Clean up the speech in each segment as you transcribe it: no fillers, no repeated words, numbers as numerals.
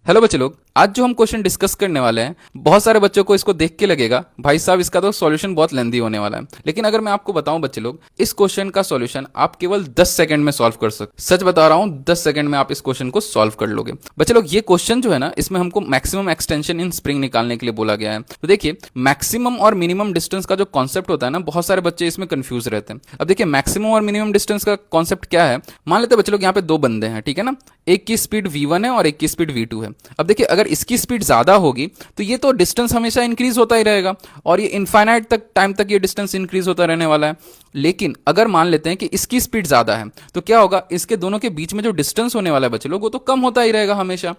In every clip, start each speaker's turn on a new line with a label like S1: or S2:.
S1: Hello बच्चे लोग, आज जो हम क्वेश्चन डिस्कस करने वाले हैं, बहुत सारे बच्चों को इसको देख के लगेगा भाई साहब इसका तो सॉल्यूशन बहुत लेंदी होने वाला है। लेकिन अगर मैं आपको बताऊं बच्चे लोग, इस क्वेश्चन का सॉल्यूशन आप केवल 10 सेकंड में सॉल्व कर सकते। सच बता रहा हूं, 10 सेकंड में आप इस क्वेश्चन को सॉल्व कर लोगे। बच्चे लोग, ये क्वेश्चन जो है ना, इसमें हमको मैक्सिमम एक्सटेंशन इन स्प्रिंग निकालने के लिए बोला गया है। तो देखिए, मैक्सिमम और मिनिमम डिस्टेंस का जो कॉन्सेप्ट होता है ना, बहुत सारे बच्चे इसमें कंफ्यूज रहते हैं। अब देखिए, मैक्सिमम और मिनिमम डिस्टेंस का कॉन्सेप्ट क्या है। मान लेते हैं बच्चे लोग, यहाँ पे दो बंदे हैं, ठीक है ना। एक की स्पीड v1 है और एक की स्पीड v2 है। अब देखिए, अगर इसकी स्पीड ज्यादा होगी तो ये तो डिस्टेंस हमेशा इंक्रीज होता ही रहेगा और ये इनफाइनाइट तक टाइम तक ये डिस्टेंस इंक्रीज होता रहने वाला है। लेकिन अगर मान लेते हैं कि इसकी स्पीड ज्यादा है तो क्या होगा, इसके दोनों के बीच में जो डिस्टेंस होने वाला है बच्चे लोग, वो तो कम होता ही रहेगा हमेशा।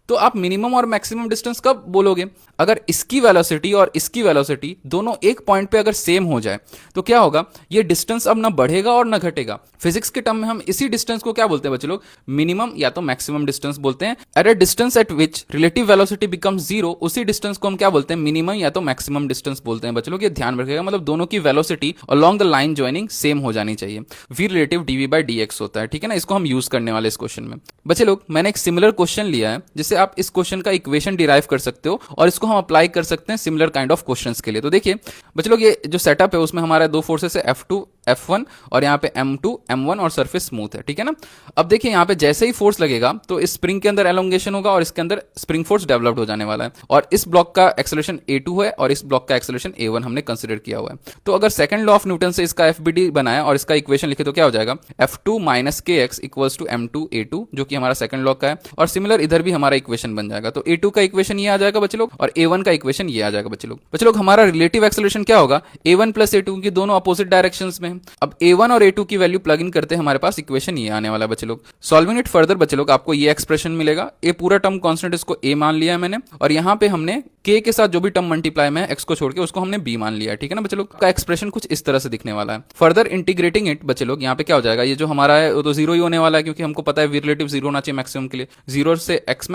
S1: तो आप मिनिमम और मैक्सिमम डिस्टेंस कब बोलोगे, अगर इसकी वेलोसिटी और इसकी वेलोसिटी दोनों एक पॉइंट पे अगर सेम हो जाए तो क्या होगा, ये डिस्टेंस अब ना बढ़ेगा और ना घटेगा। फिजिक्स के टर्म में हम इसी डिस्टेंस को क्या बोलते हैं बच्चे लोग, मिनिमम या तो मैक्सिमम डिस्टेंस बोलते हैं। At a distance eight which relative velocity becomes zero, उसी डिस्टेंस को हम क्या बोलते हैं, मिनिमम या तो मैक्सिमम डिस्टेंस बोलते हैं। बच्चे लोग ये ध्यान रखिएगा, मतलब दोनों की velocity along the line joining same हो जानी चाहिए। V relative d v by d x होता है, ठीक है ना। इसको हम यूज करने वाले इस क्वेश्चन में। बच्चे लोग, मैंने एक सिमिलर क्वेश्चन लिया है जिससे आप इस क्वेश्चन का इक्वेशन डिराइव कर सकते हो और इसको हम अप्लाई कर सकते हैं सिमिलर काइंड ऑफ क्वेश्चंस के लिए। तो देखिए बच्चे लोग, ये जो सेटअप है उसमें हमारा दो फोर्सेस है, F2 F1 और यहाँ पे M2 M1 और सरफेस स्मूथ है, ठीक है ना। अब देखिए, यहाँ पे जैसे ही फोर्स लगेगा तो इस स्प्रिंग के अंदर एलोंगेशन होगा और इसके अंदर स्प्रिंग फोर्स डेवलप्ड हो जाने वाला है। और इस ब्लॉक का एक्सेलरेशन A2 है और इस ब्लॉक का एक्सेलरेशन A1 हमने कंसिडर किया हुआ है। तो अगर सेकंड लॉ ऑफ न्यूटन से इसका FBD बनाया और इसका इक्वेशन लिखे तो क्या हो जाएगा, F2 minus KX equals to M2 A2, जो कि हमारा सेकंड लॉ का है। और सिमिलर इधर भी हमारा इक्वेशन बन जाएगा। तो A2 का इक्वेशन ये आ जाएगा बच्चे लोग और A1 का इक्वेशन ये आ जाएगा बच्चे लोग। बच्चे लोग, हमारा रिलेटिव एक्सेलरेशन क्या होगा, A1 प्लस A2 की दोनों अपोजिट डायरेक्शंस में। अब A1 और A2 की वैल्यू प्लग इन करते हैं, हमारे पास इक्वेशन ये आने वाला है बच्चे लोग। सॉल्विंग इट फर्दर बच्चे लोग, आपको ये एक्सप्रेशन मिलेगा। ये पूरा टर्म कांस्टेंट, इसको A मान लिया है मैंने, और यहाँ पे हमने K के साथ जो भी टर्म मल्टीप्लाई में है, X को छोड़ के उसको हमने B मान लिया है, ठीक है ना बच्चे लोग। का एक्सप्रेशन कुछ इस तरह से दिखने वाला है। फर्दर इंटीग्रेटिंग इट बच्चे लोग, यहाँ पे क्या हो जाएगा, ये जो हमारा है वो तो जीरो ही होने वाला है, क्योंकि हमको पता है वी रिलेटिव जीरो होना चाहिए मैक्सिमम के लिए। जीरो से एक्स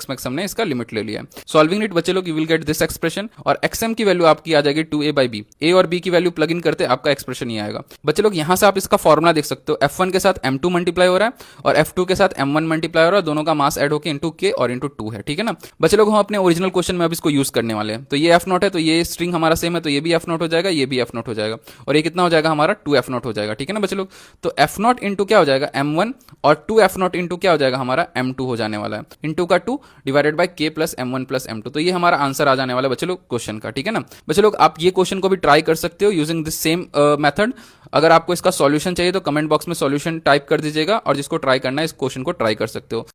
S1: मैक्स हमने इसका लिमिट ले लिया है। सॉल्विंग इट बच्चे लोग, you will get this expression और XM की वैल्यू आपकी आ जाएगी 2A बाई बी। A और B की वैल्यू प्लग इन करते आपका एक्सप्रेशन ये आएगा बच्चे लोग। यहां से आप इसका फॉर्मुला देख सकते हो, F1 के साथ M2 मल्टीप्लाई हो रहा है और F2 के साथ M1 मल्टीप्लाई हो रहा है, दोनों का मास ऐड होकर इंटू K और इंटू 2 है, ठीक है ना बच्चे लोग। हम अपने ओरिजिनल क्वेश्चन में अब इसको यूज करने वाले हैं। तो ये F0 है, तो ये स्ट्रिंग हमारा सेम है, तो ये भी F0 हो जाएगा, ये भी F0 हो जाएगा और ये कितना हो जाएगा हमारा 2F0 हो जाएगा, ठीक है ना बच्चे लोग। तो F0 इंटू क्या हो जाएगा M1 और 2F0 इंटू क्या हो जाएगा हमारा M2 हो जाने वाला है। इंटू का 2 divided by K plus M1 plus M2, तो ये हमारा आंसर आ जाने वाला है बच्चे लोग क्वेश्चन का, ठीक है ना बच्चे लोग। आप ये क्वेश्चन को भी ट्राई कर सकते हो यूजिंग दिस सेम मेथड। अगर आपको इसका सॉल्यूशन चाहिए तो कमेंट बॉक्स में सॉल्यूशन टाइप कर दीजिएगा और जिसको ट्राई करना है इस क्वेश्चन को ट्राई कर सकते हो।